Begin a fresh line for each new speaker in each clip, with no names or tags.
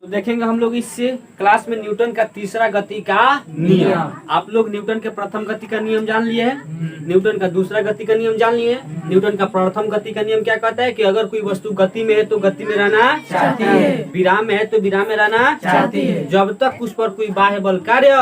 तो देखेंगे हम लोग इस क्लास में न्यूटन का तीसरा गति का नियम। आप लोग न्यूटन के प्रथम गति का नियम जान लिए हैं, न्यूटन का दूसरा गति का नियम जान लिए हैं। न्यूटन का प्रथम गति का नियम क्या कहता है कि अगर कोई वस्तु गति में है तो गति में रहना चाहती है, विराम में है तो विराम में रहना चाहती है, जब तक उस पर कोई बाह्य बल कार्य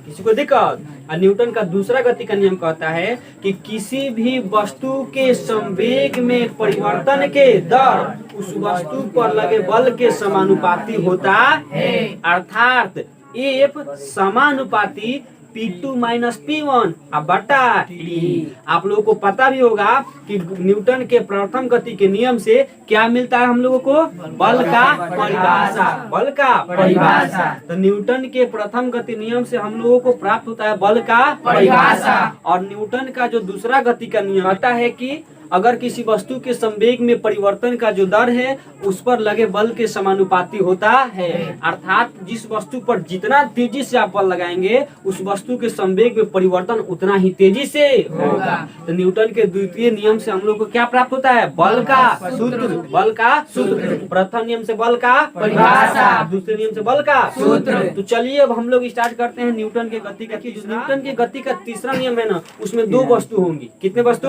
किसी को दिक्कत। और न्यूटन का दूसरा गति का नियम कहता है कि किसी भी वस्तु के संवेग में परिवर्तन के दर उस वस्तु पर लगे बल के समानुपाती होता है, अर्थात F समानुपाती P2 माइनस P1 बटा E। आप लोगों को पता भी होगा कि न्यूटन के प्रथम गति के नियम से क्या मिलता है हम लोगों को, बल का परिभाषा, बल का परिभाषा। तो न्यूटन के प्रथम गति नियम से हम लोगों को प्राप्त होता है बल का परिभाषा। और न्यूटन का जो दूसरा गति का नियम कहता है कि अगर किसी वस्तु के संवेग में परिवर्तन का जो दर है उस पर लगे बल के समानुपाती होता है, अर्थात जिस वस्तु पर जितना तेजी से आप बल लगाएंगे उस वस्तु के संवेग में परिवर्तन उतना ही तेजी से होगा। तो न्यूटन के द्वितीय नियम से हम लोग को क्या प्राप्त होता है, बल का सूत्र, बल का सूत्र। प्रथम नियम से बल का परिभाषा, दूसरे नियम से बल का सूत्र। तो चलिए अब हम लोग स्टार्ट करते हैं न्यूटन के गति का। न्यूटन के गति का तीसरा नियम है ना, उसमें दो वस्तु होंगी। कितने वस्तु?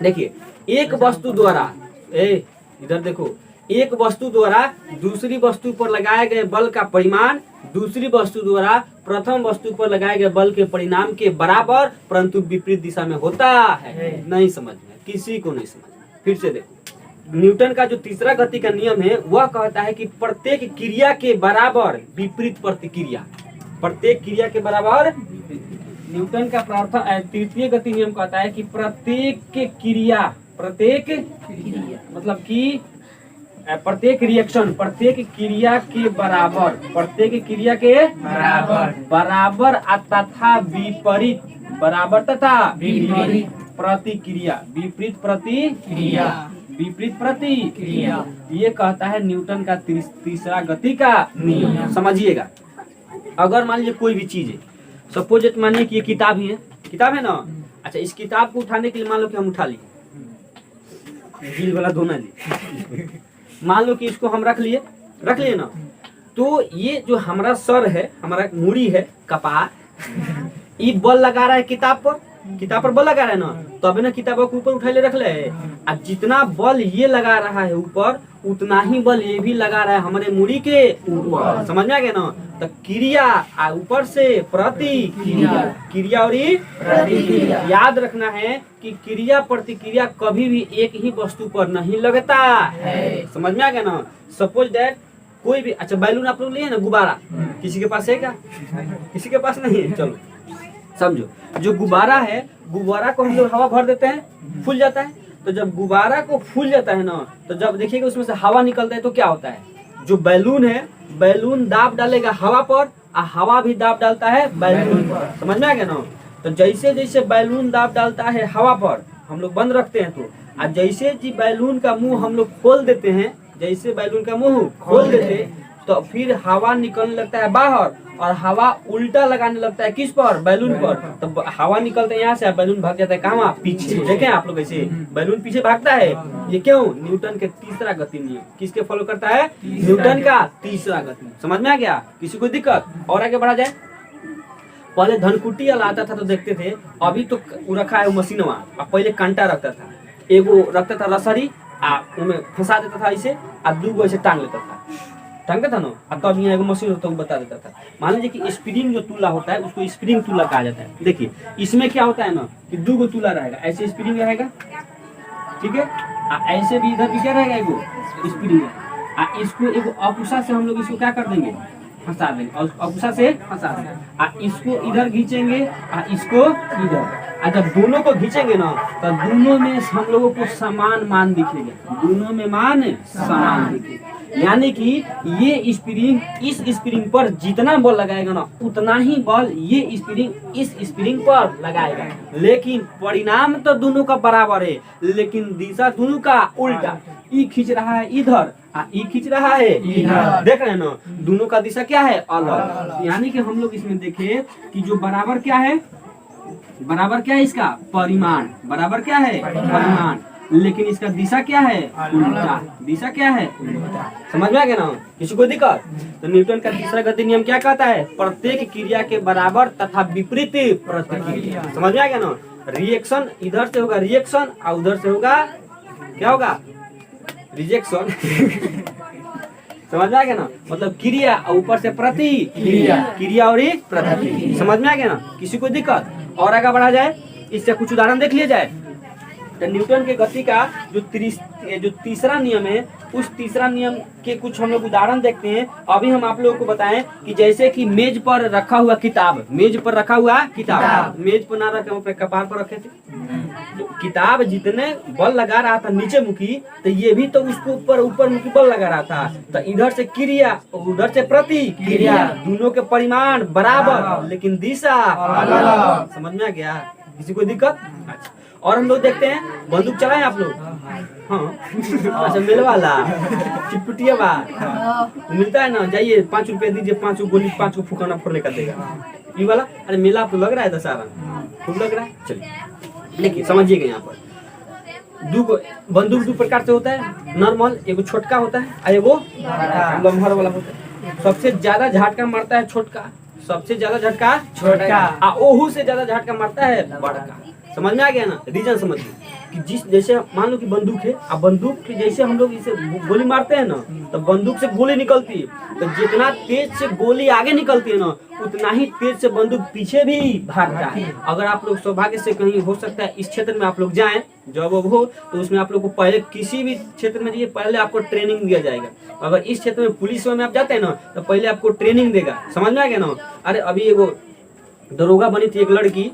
देखिए, एक वस्तु द्वारा इधर देखो, एक वस्तु द्वारा दूसरी वस्तु पर लगाए गए बल का परिमाण दूसरी वस्तु द्वारा प्रथम वस्तु पर लगाए गए बल के परिणाम के बराबर परंतु विपरीत दिशा में होता है। नहीं समझ में, किसी को नहीं समझ में। फिर से देखो, न्यूटन का जो तीसरा गति का नियम है वह कहता है कि प्रत्येक क्रिया के बराबर विपरीत प्रतिक्रिया, प्रत्येक क्रिया के बराबर। न्यूटन का तृतीय गति नियम कहता है कि प्रत्येक क्रिया मतलब कि प्रत्येक रिएक्शन प्रत्येक क्रिया के बराबर, प्रत्येक क्रिया के बराबर तथा विपरीत, बराबर तथा विपरीत प्रतिक्रिया, विपरीत प्रतिक्रिया, विपरीत प्रतिक्रिया, ये कहता है न्यूटन का तीसरा गति का नियम। समझिएगा, अगर मान लीजिए कोई भी चीज है, सपोज मानिए कि ये किताब ही है, किताब है ना। अच्छा, इस किताब को उठाने के लिए मान लो कि हम उठा लिए, गिल वाला धोना लिए, मान लो कि इसको हम रख लिए ना, तो ये जो हमारा सर है, हमारा मुड़ी है, कपार, ये बल लगा रहा है किताब पर बल लगा रहा है ना, तब ना किताब को ऊपर उठा ले रख ले। और जितना बल ये लगा रहा है ऊपर, उतना ही बल ये भी लगा रहा है हमारे मुड़ी के ऊपर। समझ में आ गया ना। तो क्रिया ऊपर से प्रतिक्रिया, क्रिया और प्रतिक्रिया। याद रखना है कि क्रिया प्रतिक्रिया कभी भी एक ही वस्तु पर नहीं लगता है। समझ में आ गया ना। सपोज दैट कोई भी, अच्छा बैलून आप लोग लिए ना, गुब्बारा किसी के पास है क्या? किसी के पास नहीं है। चलो समझो, जो गुब्बारा है, गुब्बारा को हम लोग हवा भर देते हैं, फूल जाता है। तो जब गुब्बारा को फूल जाता है ना, तो जब देखिएगा उसमें से हवा निकलता है तो क्या होता है, जो बैलून है, बैलून दाब डालेगा हवा पर और हवा भी दाब डालता है बैलून पर। समझ में आ गया ना। तो जैसे जैसे बैलून दाब डालता है हवा पर, हम लोग बंद रखते हैं, तो और जैसे जी बैलून का मुंह हम लोग खोल देते हैं, जैसे बैलून का मुंह खोल देते हैं तो फिर हवा निकलने लगता है बाहर, और हवा उल्टा लगाने लगता है किस पर, बैलून पर। तो हवा निकलता है यहाँ से, बैलून भाग जाता है कहाँ, पीछे। देखें आप लोग ऐसे बैलून पीछे भागता है, ये क्यों? न्यूटन के तीसरा गति नियम। किसके फॉलो करता है? न्यूटन का तीसरा गति। समझ में आ गया? किसी को दिक्कत? और आगे बढ़ा जाए। पहले धनकुट्टी वाला आता था तो देखते थे, अभी तो रखा है मशीनवा। पहले कांटा रखता था, एगो रखता था रसरी, उनमें फंसा देता था ऐसे, और दूगो ऐसे टांग लेता था, टांगता था ना। तब यहाँ एगो मशीन होता है, बता देता था। मान लीजिए कि स्प्रिंग जो तुला होता है उसको स्प्रिंग तुला कहा जाता है। देखिए इसमें क्या होता है ना कि दो गो तुला रहेगा, ऐसे स्प्रिंग रहेगा, ठीक है, ऐसे भी इधर भी क्या रहेगा, एगो स्प्रिंग है। इसको एगो अकुशा से हम लोग इसको क्या कर देंगे, फंसा देंगे, और अकुशा से फंसा देंगे। इसको इधर खींचेंगे और इसको इधर। जब दोनों को खींचेंगे ना तो दोनों में हम लोगों को समान मान दिखेगा, दोनों में मान समान दिखेगा। यानी कि ये स्प्रिंग इस स्प्रिंग पर जितना बल लगाएगा ना, उतना ही बल ये स्प्रिंग इस स्प्रिंग पर लगाएगा। लेकिन परिणाम तो दोनों का बराबर है, लेकिन दिशा दोनों का उल्टा। ई खींच रहा है इधर, ई खींच रहा है इधर। देख रहे हैं ना, दोनों का दिशा क्या है, अलग। यानी कि हम लोग इसमें देखें कि जो बराबर क्या है, बराबर क्या है इसका, परिमाण। बराबर क्या है, परिमाण। लेकिन इसका दिशा क्या है? उल्टा। दिशा क्या है? समझ में आ गया ना? किसी को दिक्कत? तो न्यूटन का तीसरा गति नियम क्या कहता है? प्रत्येक क्रिया के बराबर तथा विपरीत प्रतिक्रिया। समझ में आ गया ना? रिएक्शन इधर से होगा रिएक्शन और उधर से होगा क्या होगा? रिजेक्शन। समझ में आ गया ना? मतलब क्रिया और ऊपर से क्रिया और प्रतिक्रिया। समझ में आ गया ना? किसी को दिक्कत? और आगे बढ़ा जाए, इससे कुछ उदाहरण देख लिया जाए। तो न्यूटन के गति का जो तीसरा नियम है, उस तीसरा नियम के कुछ हम लोग उदाहरण देखते हैं। अभी हम आप लोगों को बताएं कि जैसे कि मेज पर रखा हुआ किताब, मेज पर ना रखे अपने कपार पर रखे थे। तो किताब जितने बल लगा रहा था नीचे मुखी, तो ये भी तो उसको ऊपर मुखी बल लगा रहा था। तो इधर से क्रिया और उधर से प्रतिक्रिया, दोनों के परिमाण बराबर लेकिन दिशा अलग। समझ में आ गया? किसी को दिक्कत? अच्छा, और हम लोग देखते हैं, बंदूक चलाएं आप लोग? हाँ। अच्छा, मेल वाला चिपटिया मिलता है ना, जाइए 5 रुपया दीजिए, 5 गोली 5 को फुकाना फोड़ने का देगा ये वाला। अरे मेला आपको लग रहा है दशहरा? खूब लग रहा है। चलिए देखिए, समझिएगा यहाँ पर बंदूक 2 प्रकार से होता है। नॉर्मल एगो छोटका होता है और एगो लम्हर वाला होता है। सबसे ज्यादा झटका मारता है छोटका, सबसे ज्यादा झटका छोटका, ओहू से ज्यादा झटका मारता है बड़का। समझ में आ गया ना? रीजन समझिए कि जैसे मान लो कि बंदूक है, अब बंदूक के जैसे हम लोग इसे गोली मारते हैं ना, तो बंदूक से गोली निकलती है। तो जितना तेज से गोली आगे निकलती है ना, उतना ही तेज से बंदूक पीछे भी भागता है। अगर आप लोग सौभाग्य से कहीं हो सकता है इस क्षेत्र में आप लोग जाएं, जब हो तो उसमें आप लोग को पहले किसी भी क्षेत्र में जाइए, पहले आपको ट्रेनिंग दिया जाएगा। अगर इस क्षेत्र में पुलिस में आप जाते हैं ना, तो पहले आपको ट्रेनिंग देगा। समझ में आ गया ना? अरे अभी एगो दरोगा बनी थी एक लड़की,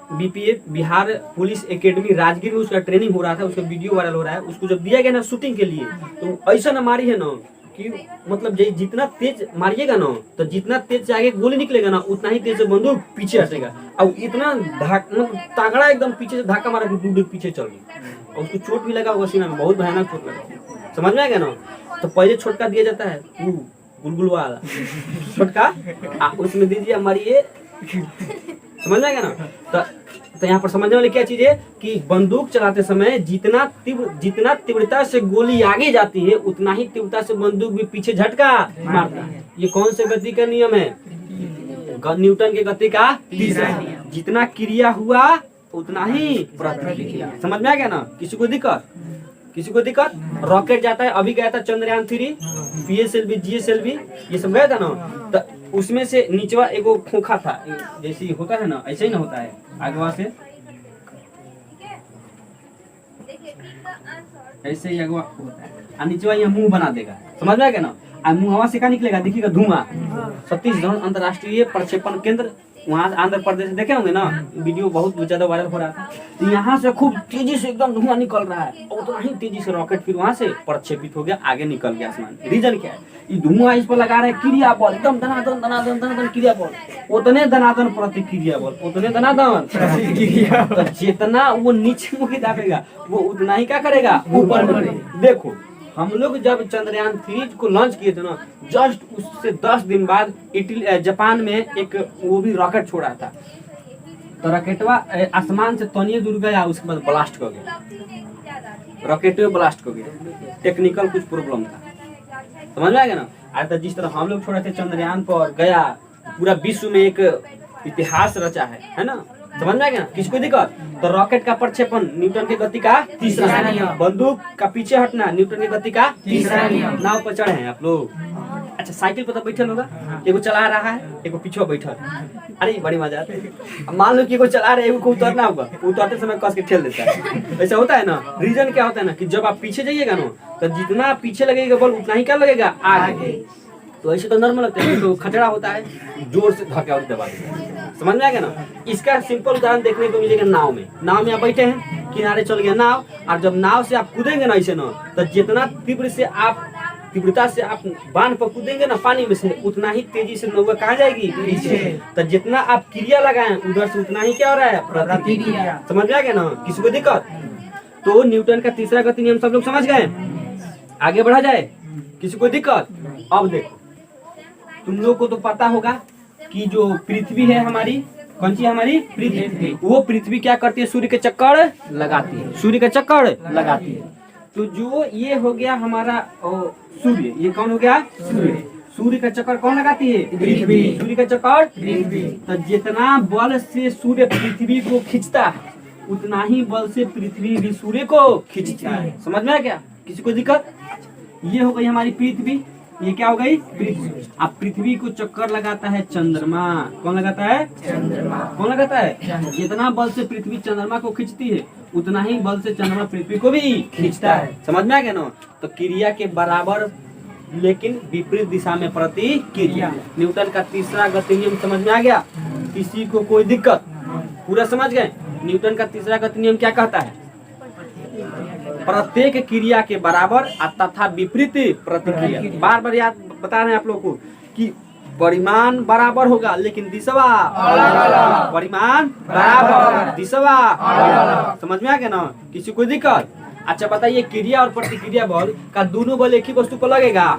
BPA Bihar police academy Rajgir में उसका ट्रेनिंग हो रहा था, उसका वीडियो वायरल हो रहा है। उसको जब दिया गया ना शूटिंग के लिए, तो ऐसा ना मारी है ना कि मतलब जितना तेज मारिएगा ना, तो जितना तेज से आगे गोली निकलेगा ना, उतना ही तेज से बंदूक पीछे हटेगा। और इतना तगड़ा एकदम पीछे से धक्का मारा कि बंदूक पीछे चल गई और उसको चोट भी लगा होगा सीना में, बहुत भयानक चोट लगा। समझ में आ गया ना? तो पहले छोटका दिया जाता है, गुलगुल वाला छोटका, उसमें दीजिए मारिए। समझ में आ गया ना? तो यहाँ पर समझने वाली क्या चीज है कि बंदूक चलाते समय जितना तीव्रता से गोली आगे जाती है, उतना ही तीव्रता से बंदूक भी पीछे झटका मारता है। ये कौन से गति का नियम है? न्यूटन के गति का तीसरा। जितना क्रिया हुआ उतना ही प्रतिक्रिया। समझ में आ गया ना? किसी को दिक्कत? रॉकेट जाता है, अभी गया था चंद्रयान 3, PSLV GSLV ये सब गया था ना, तो उसमें से नीचवा एगो खोखा था, जैसे होता है ना, ऐसे ही ना होता है, आगे से ऐसे ही अगवा होता है और नीचवा ये मुंह बना देगा। समझ में आ गया ना? मुंह से क्या निकलेगा? देखिएगा धुआं। सतीश धवन अंतर्राष्ट्रीय प्रक्षेपण केंद्र वहाँ आंध्र प्रदेश देखे होंगे ना, वीडियो बहुत ज्यादा वायरल हो रहा था। तो यहाँ से खूब तेजी से एकदम धुआं निकल रहा है, और उतना ही तेजी से रॉकेट फिर वहाँ से प्रक्षेपित हो गया, आगे निकल गया आसमान। रीजन क्या है? ये धुआं इस पर लगा रहे क्रिया बल, एकदम धनाधन क्रिया बल, उतने धनाधन प्रतिक्रिया बल, उतने धनाधन प्रतिक्रिया। तो जितना वो नीचे मुखी दाबेगा वो उतना ही क्या करेगा? ऊपर बढ़ेगा। देखो हम लोग जब चंद्रयान 3 को लॉन्च किए थे ना, जस्ट उससे 10 दिन बाद जापान में एक वो भी रॉकेट छोड़ा था। तो रॉकेटवा आसमान से तनिए दूर गया, उसके बाद ब्लास्ट कर गया, रॉकेट ब्लास्ट कर गया। टेक्निकल कुछ प्रॉब्लम था। समझ में आ गया ना? आज तक जिस तरह हम लोग छोड़े थे चंद्रयान पर गया, पूरा विश्व में एक इतिहास रचा है ना? समझ में आ गया? किसको दिक्कत? तो रॉकेट का प्रक्षेपण न्यूटन की गति का तीसरा नियम, बंदूक का पीछे हटना न्यूटन की गति का तीसरा नियम। नाव पर चढ़े हैं आप लोग? अच्छा, साइकिल पर तो बैठल होगा, एगो चला रहा है, एगो पीछे बैठल। अरे बड़ी मजा आती है। मान लो कि एगो चला रहे हैं, एगो को उतरना होगा, उतरते समय कस के ठेल देता है। ऐसा होता है ना? रीजन क्या होता है ना कि जब आप पीछे जाइएगा ना, तो जितना पीछे लगेगा बल उतना ही क्या लगेगा? आगे। तो ऐसे तो नॉर्मल लगता है, तो खतरा होता है, जोर से धक्का और दबा देगा। समझ में आ गया ना? इसका सिंपल उदाहरण देखने को मिलेगा नाव में आप बैठे हैं, किनारे चल गया नाव, और जब नाव से आप कूदेंगे ना ऐसे ना, तो जितना तीव्रता से आप बांध पर कूदेंगे ना पानी में से, उतना ही तेजी से नौका कहाँ जाएगी? पीछे। तो जितना आप क्रिया लगाएं उधर से उतना ही क्या हो रहा है? प्रतिक्रिया। समझ में आ गया ना? किसी को दिक्कत? तो न्यूटन का तीसरा गति नियम सब लोग समझ गए? आगे बढ़ा जाए? किसी को दिक्कत? अब देखो, तुम लोग को तो पता होगा कि जो पृथ्वी है हमारी, कौन सी हमारी पृथ्वी। वो पृथ्वी क्या करती है, सूर्य के चक्कर लगाती है, सूर्य के चक्कर लगाती है। तो जो ये हो गया हमारा सूर्य, ये कौन हो गया, सूर्य। सूर्य का चक्कर कौन लगाती है, पृथ्वी। सूर्य का चक्कर पृथ्वी। तो जितना बल से सूर्य पृथ्वी को खींचता है उतना ही बल से पृथ्वी भी सूर्य को खींचता है। समझ में आया क्या, किसी को दिक्कत। ये हो गई हमारी पृथ्वी, ये क्या हो गई, पृथ्वी। अब पृथ्वी को चक्कर लगाता है चंद्रमा। कौन लगाता है, चंद्रमा। कौन लगाता है, जितना बल से पृथ्वी चंद्रमा को खींचती है उतना ही बल से चंद्रमा पृथ्वी को भी खींचता है। समझ में आ गया ना। तो क्रिया के बराबर लेकिन विपरीत दिशा में प्रतिक्रिया। न्यूटन का तीसरा गति नियम समझ में आ गया, किसी को कोई दिक्कत, पूरा समझ गए। न्यूटन का तीसरा गति नियम क्या कहता है, प्रत्येक क्रिया के बराबर तथा विपरीत प्रतिक्रिया। बार बार याद बता रहे हैं आप लोगों को कि परिमाण बराबर होगा लेकिन दिशा अलग। परिमाण बराबर, दिशा समझ में आ गया ना, किसी को दिक्कत। अच्छा बताइए, क्रिया और प्रतिक्रिया बल का दोनों बल एक ही वस्तु पर लगेगा,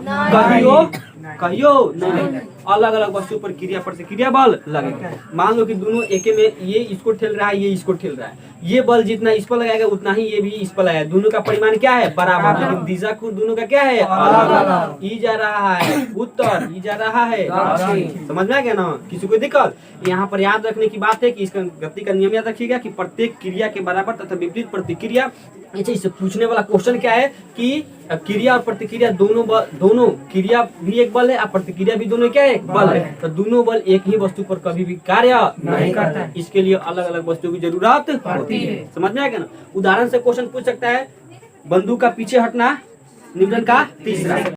कहियो नहीं, अलग अलग वस्तु पर क्रिया प्रतिक्रिया बल लगेगा। मान लो कि दोनों एक में, ये इसको ठेल रहा है, ये इसको ठेल रहा है, ये बल जितना इस पर लगाएगा उतना ही ये भी इस पर लगाएगा। दोनों का परिमाण क्या है, बराबर, लेकिन दिशा को दोनों का क्या है, अलग। ई जा रहा है उत्तर, ई जा रहा है दक्षिण। समझ में आ गया ना, किसी को दिक्कत। यहाँ पर याद रखने की बात है कि इसका गति का नियम याद रखिएगा कि प्रत्येक क्रिया के बराबर तथा विपरीत प्रतिक्रिया। अच्छा, इससे पूछने वाला क्वेश्चन क्या है कि क्रिया और प्रतिक्रिया दोनों क्रिया भी एक बल है और प्रतिक्रिया भी दोनों क्या है, एक बल है। तो दोनों बल एक ही वस्तु पर कभी भी कार्य नहीं करता है, इसके लिए अलग अलग वस्तु की जरूरत होती है। समझ में आएगा ना। उदाहरण से क्वेश्चन पूछ सकता है, बंदूक का पीछे हटना, न्यूटन का तीसरा।